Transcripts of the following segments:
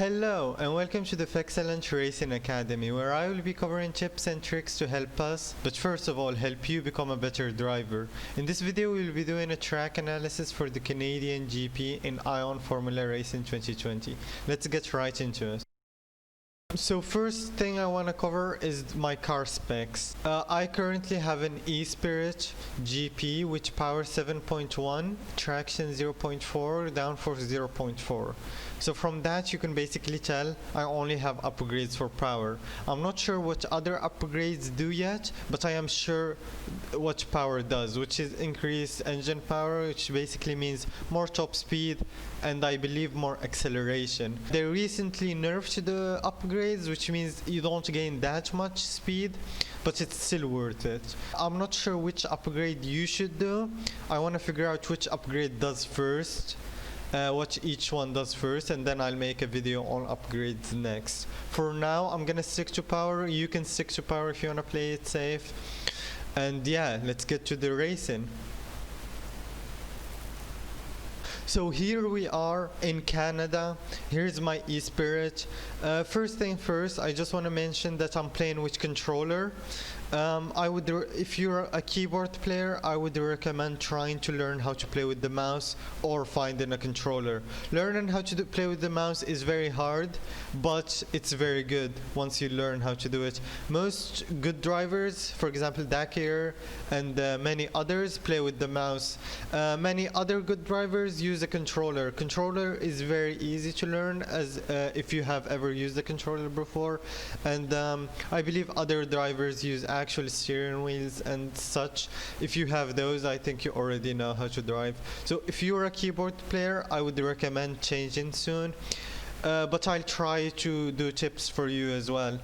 Hello and welcome to the Excellent Racing Academy, where I will be covering tips and tricks to help us, but first of all help you become a better driver. In this video we will be doing a track analysis for the Canadian GP in Ion Formula Racing 2020. Let's get right into it. So first thing I want to cover is my car specs. I currently have an E-Spirit GP which power 7.1, traction 0.4, downforce 0.4. So from that you can basically tell I only have upgrades for power. I'm not sure what other upgrades do yet, but I am sure what power does, which is increased engine power, which basically means more top speed and I believe more acceleration. They recently nerfed the upgrades, which means you don't gain that much speed, but it's still worth it. I'm not sure which upgrade you should do. I want to figure out which upgrade does first. What each one does first, and then I'll make a video on upgrades next. For now I'm gonna stick to power. You can stick to power if you wanna play it safe. And yeah, let's get to the racing. So here we are in Canada. Here's my E-Spirit. First thing first, I just want to mention that I'm playing with controller. If you're a keyboard player, I would recommend trying to learn how to play with the mouse or finding a controller. Learning how to play with the mouse is very hard, but it's very good once you learn how to do it. Most good drivers, for example Dakar and many others, play with the mouse. Many other good drivers use a controller. Controller is very easy to learn, as if you have ever used a controller before, and I believe other drivers use actual steering wheels and such. If you have those, I think you already know how to drive. So if you're a keyboard player, I would recommend changing soon, but I'll try to do tips for you as well.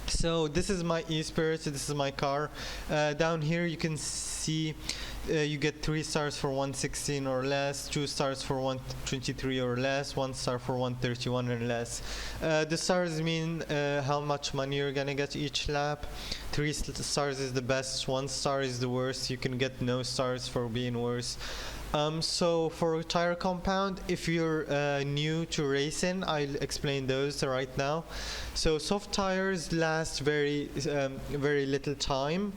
So this is my E-Spirit, this is my car. Down here you can see you get 3 stars for 116 or less, 2 stars for 123 or less, 1 star for 131 or less. The stars mean how much money you're gonna get each lap. 3 stars is the best, 1 star is the worst. You can get no stars for being worse. So for tire compound, if you're new to racing, I'll explain those right now. So soft tires last very little time,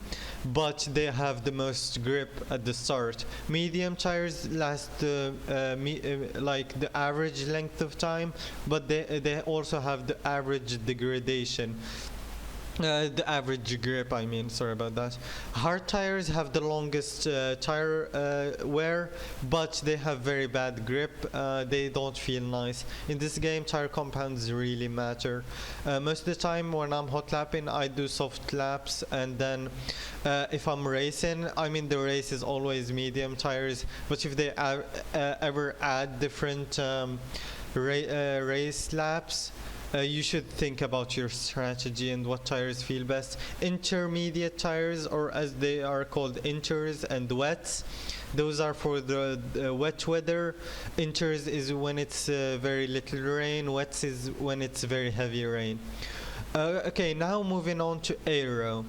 but they have the most grip at the start. Medium tires last like the average length of time, but they also have the average degradation. The average grip, I mean, sorry about that. Hard tires have the longest tire wear, but they have very bad grip. They don't feel nice. In this game, tire compounds really matter. Most of the time when I'm hot lapping, I do soft laps, and then if I'm racing, I mean the race is always medium tires, but if they ever add different race laps, you should think about your strategy and what tires feel best. Intermediate tires, or as they are called, inters and wets, those are for the wet weather. Inters is when it's very little rain, wets is when it's very heavy rain. Okay, now moving on to Aero.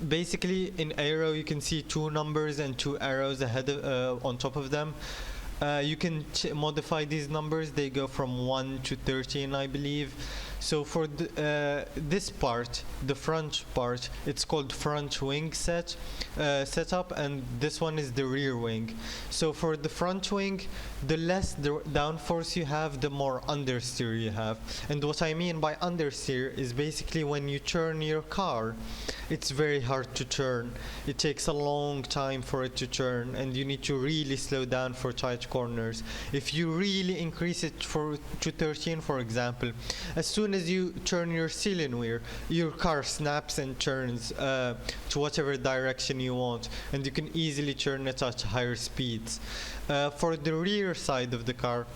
Basically in Aero you can see 2 numbers and 2 arrows ahead on top of them. You can modify these numbers. They go from 1 to 13, I believe. So for this part, the front part, it's called front wing setup, and this one is the rear wing. So for the front wing, the less downforce you have, the more understeer you have. And what I mean by understeer is basically when you turn your car, it's very hard to turn. It takes a long time for it to turn, and you need to really slow down for tight corners. If you really increase it to 13, for example, as soon as you turn your steering wheel, your car snaps and turns to whatever direction you want, and you can easily turn it at higher speeds. For the rear side of the car,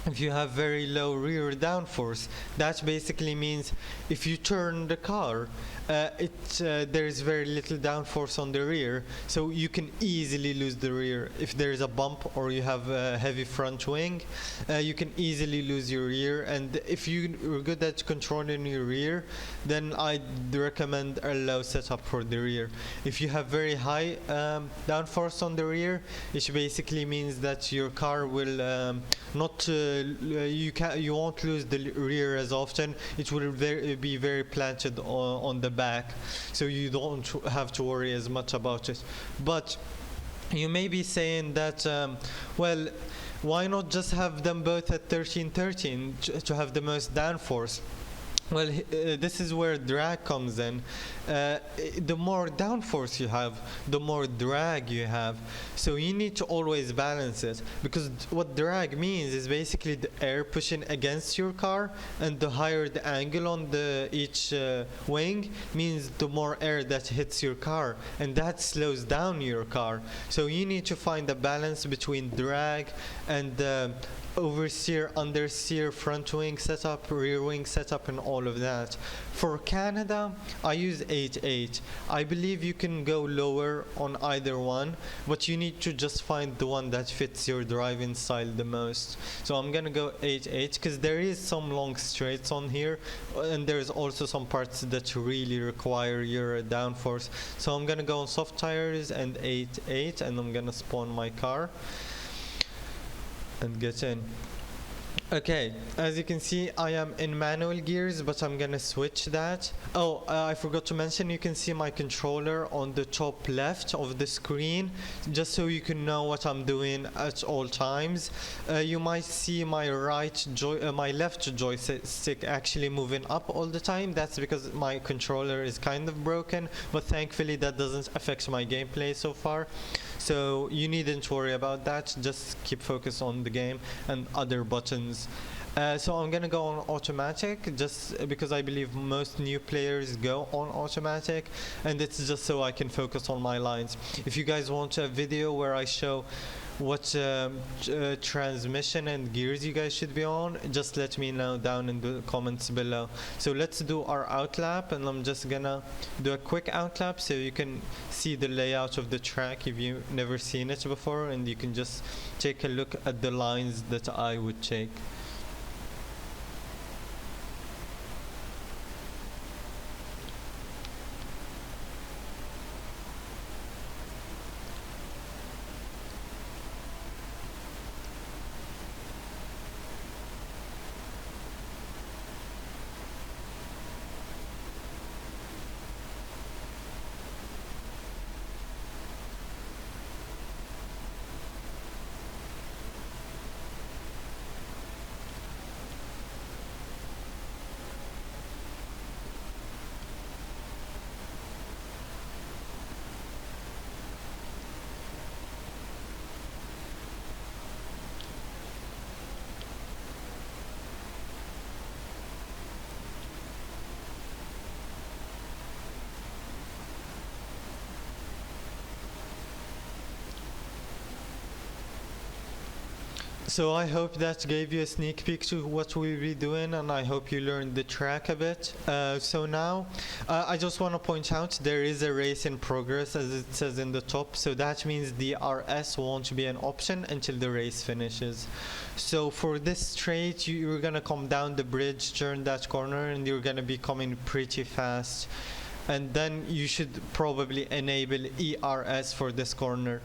if you have very low rear downforce, that basically means if you turn the car, there is very little downforce on the rear, so you can easily lose the rear. If there is a bump or you have a heavy front wing, you can easily lose your rear. And if you're good at controlling your rear, then I'd recommend a low setup for the rear. If you have very high downforce on the rear, it basically means that your car will not you won't lose the rear as often. It will be very planted on the back, so you don't have to worry as much about it. But you may be saying that, well, why not just have them both at 1313 to have the most downforce? Well, this is where drag comes in. The more downforce you have, the more drag you have. So you need to always balance it, because what drag means is basically the air pushing against your car, and the higher the angle on each wing means the more air that hits your car, and that slows down your car. So you need to find a balance between drag and oversteer, understeer, front wing setup, rear wing setup, and all of that. For Canada, I use 8.8. I believe you can go lower on either one, but you need to just find the one that fits your driving style the most. So I'm gonna go 8.8 because there is some long straights on here, and there's also some parts that really require your downforce. So I'm gonna go on soft tires and 8.8, and I'm gonna spawn my car and get in. Okay, as you can see, I am in manual gears, but I'm gonna switch that. Oh, I forgot to mention, you can see my controller on the top left of the screen, just so you can know what I'm doing at all times. You might see my my left joystick actually moving up all the time. That's because my controller is kind of broken, but thankfully that doesn't affect my gameplay so far. So you needn't worry about that. Just keep focused on the game and other buttons. So I'm gonna go on automatic, just because I believe most new players go on automatic, and it's just so I can focus on my lines. If you guys want a video where I show what transmission and gears you guys should be on, just let me know down in the comments below. So let's do our outlap, and I'm just gonna do a quick outlap so you can see the layout of the track if you've never seen it before, and you can just take a look at the lines that I would take. So I hope that gave you a sneak peek to what we'll be doing, and I hope you learned the track a bit. So now, I just want to point out there is a race in progress, as it says in the top, so that means the RS won't be an option until the race finishes. So for this straight, you're going to come down the bridge, turn that corner, and you're going to be coming pretty fast. And then you should probably enable ERS for this corner.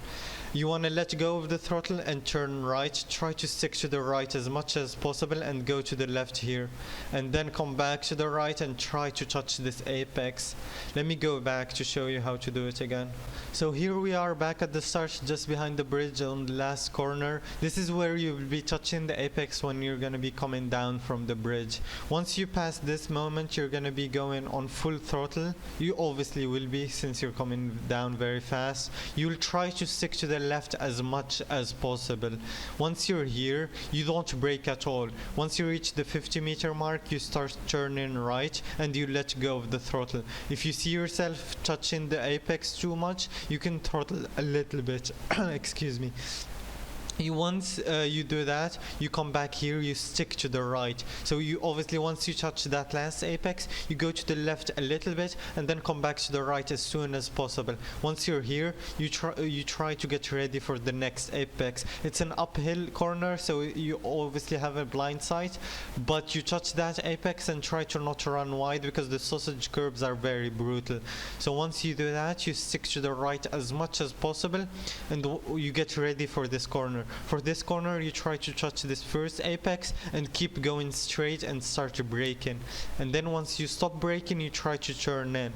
You want to let go of the throttle and turn right. Try to stick to the right as much as possible and go to the left here. And then come back to the right and try to touch this apex. Let me go back to show you how to do it again. So here we are back at the start, just behind the bridge on the last corner. This is where you will be touching the apex when you're going to be coming down from the bridge. Once you pass this moment, you're going to be going on full throttle. You obviously will be, since you're coming down very fast. You'll try to stick to the left as much as possible. Once you're here, you don't brake at all. Once you reach the 50-meter mark, you start turning right and you let go of the throttle. If you see yourself touching the apex too much, you can throttle a little bit. Excuse me. Once you do that, you come back here, you stick to the right. So you obviously, once you touch that last apex, you go to the left a little bit and then come back to the right as soon as possible. Once you're here, you try to get ready for the next apex. It's an uphill corner, so you obviously have a blind sight, but you touch that apex and try to not run wide because the sausage curbs are very brutal. So once you do that, you stick to the right as much as possible and you get ready for this corner. For this corner, you try to touch this first apex and keep going straight and start braking. And then once you stop braking, you try to turn in.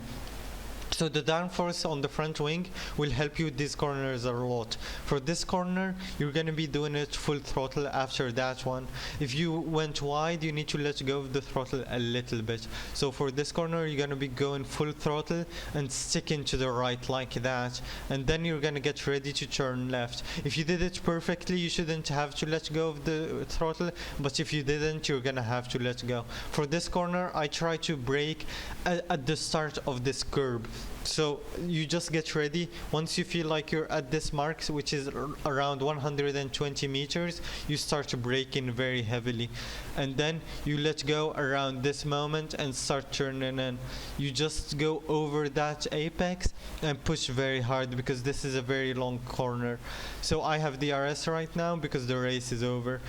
So the downforce on the front wing will help you with these corners a lot. For this corner, you're going to be doing it full throttle after that one. If you went wide, you need to let go of the throttle a little bit. So for this corner, you're going to be going full throttle and sticking to the right like that. And then you're going to get ready to turn left. If you did it perfectly, you shouldn't have to let go of the throttle. But if you didn't, you're going to have to let go. For this corner, I try to brake at the start of this curb. So you just get ready. Once you feel like you're at this mark, which is around 120 meters, you start braking very heavily. And then you let go around this moment and start turning in. You just go over that apex and push very hard because this is a very long corner. So I have DRS right now because the race is over.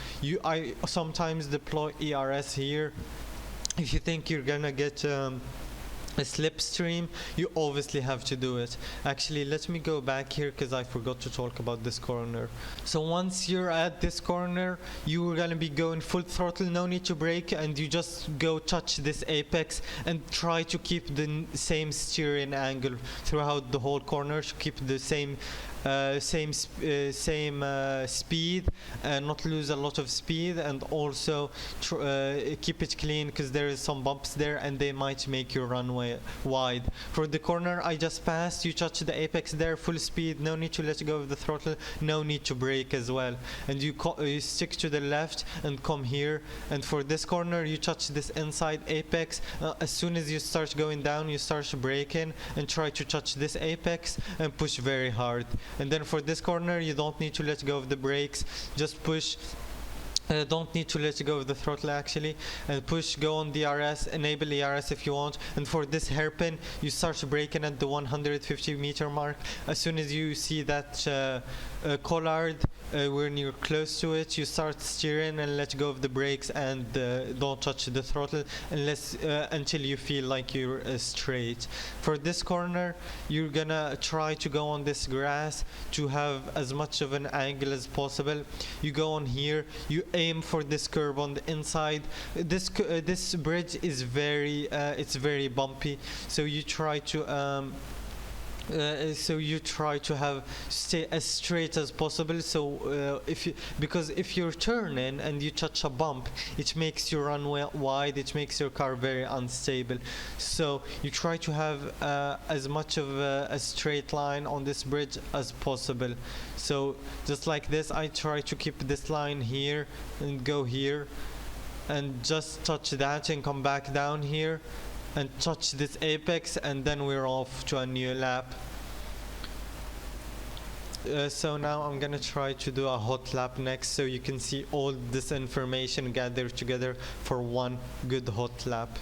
I sometimes deploy ERS here. If you think you're gonna get a slipstream, you obviously have to do it. Actually, let me go back here because I forgot to talk about this corner. So once you're at this corner, you're gonna be going full throttle, no need to brake, and you just go touch this apex and try to keep the same steering angle throughout the whole corner, to keep the same speed and not lose a lot of speed, and also keep it clean because there is some bumps there and they might make your runway wide. For the corner I just passed, you touch the apex there, full speed, no need to let go of the throttle, no need to brake as well, and you stick to the left and come here. And for this corner you touch this inside apex. As soon as you start going down, you start braking and try to touch this apex and push very hard. And then for this corner, you don't need to let go of the brakes, just push. Don't need to let go of the throttle actually, and push, go on DRS, enable ERS if you want. And for this hairpin, you start braking at the 150 meter mark. As soon as you see that collard, when you're close to it, you start steering and let go of the brakes, and don't touch the throttle until you feel like you're straight. For this corner, you're gonna try to go on this grass to have as much of an angle as possible. You go on here, you aim for this curve on the inside. This bridge is it's very bumpy, so you try to stay as straight as possible. So because if you're turning and you touch a bump, it makes your runway wide, it makes your car very unstable. So you try to have as much of a straight line on this bridge as possible. So just like this, I try to keep this line here and go here and just touch that and come back down here and touch this apex, and then we're off to a new lap. So now I'm gonna try to do a hot lap next, so you can see all this information gathered together for one good hot lap.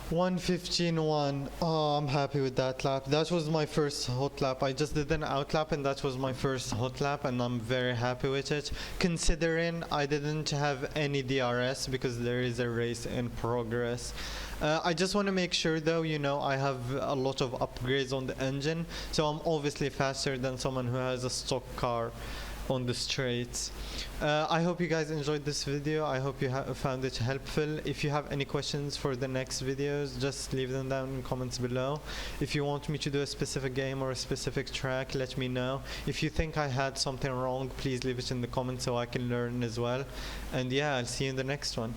1:15.1. Oh, I'm happy with that lap. That was my first hot lap. I just did an outlap and that was my first hot lap, and I'm very happy with it. Considering I didn't have any DRS because there is a race in progress. I just want to make sure though, I have a lot of upgrades on the engine, so I'm obviously faster than someone who has a stock car on the straights. I hope you guys enjoyed this video. I hope you found it helpful. If you have any questions for the next videos, just leave them down in the comments below. If you want me to do a specific game or a specific track, let me know. If you think I had something wrong, please leave it in the comments so I can learn as well. And yeah, I'll see you in the next one.